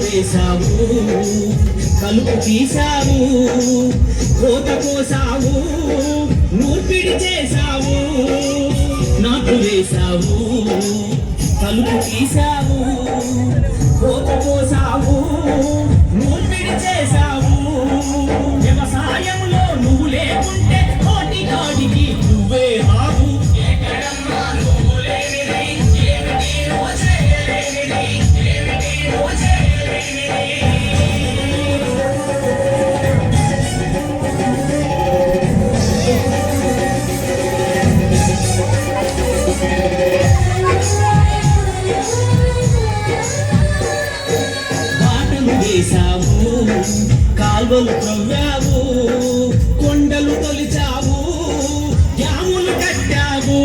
వేసావు కలుపు తీసావు కోత కోసావు నూర్పిడి చేసావు నాకు వేసావు కలుపు తీసావు కోత కోసావు నూర్పిడి చేసావు వ్యవసాయంలో నువ్వు లేకుంటే కోటి కాడికి నువ్వే హావు కాల్వలు త్రవ్వావు కొండలు తొలిచావు డ్యాములు కట్టావు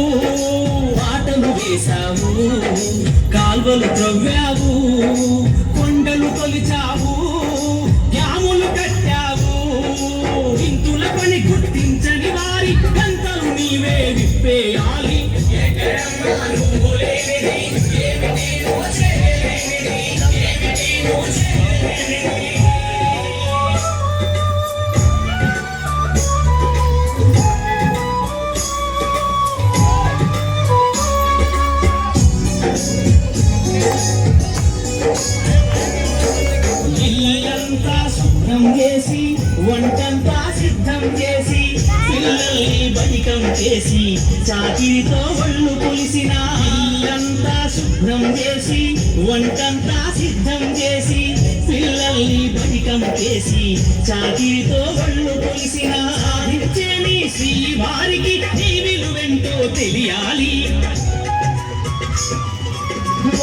ఆటలు వేసావు కాల్వలు త్రవ్వావు కొండలు తొలిచావు డ్యాములు కట్టావు ఇంతుల పని గుర్తించని వారి గంటలు నీవే విప్పేయాలి చేసి వంటంతా సిద్ధం చేసి పిల్లల్ని బలికం చేసి చాకిరితో ఒళ్ళు పులిసిన ఇల్లంతా శుభ్రం చేసి వంటంతా సిద్ధం చేసి పిల్లల్ని బలికం చేసి చాకిరితో ఒళ్ళు పులిసిన సాధించే నీ శ్రీ వారికి నీ విలువెంతో తెలియాలి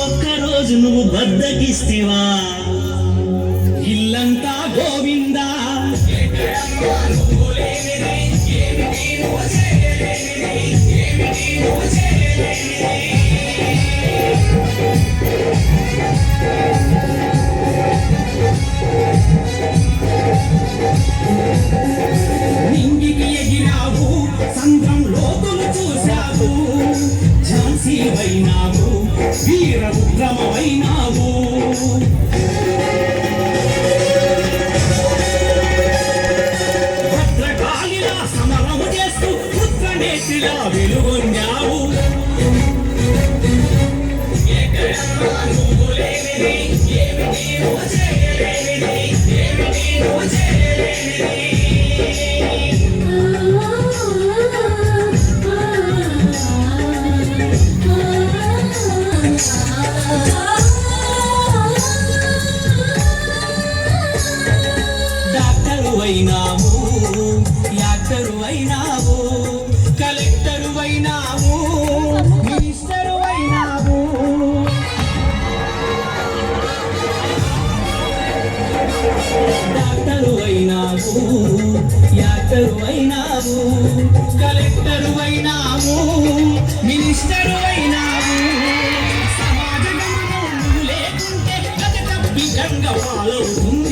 ఒక్కరోజు నువ్వు బద్దకిస్తేవా ఇల్లంతా గోవిందా నింగికి ఎగిరావు సంద్రం లోతులు చూశావు ఝాన్సీ వైనావు వీర ఉగ్రమవైనావు సమరము చేస్తూ పుత్రనేతిలా వెలుగొందావు డాక్టరు అయినావు యాక్టరు అయినావు కలెక్టరు అయినావు మినిస్టరు అయినావు డాక్టరు అయినావు యాక్టరు అయినావు కలెక్టరు అయినావు మినిస్టరు అయినావు సమాజంలో నువ్వు లేకుంటే గత తప్పి గంగ పాలవుతుంది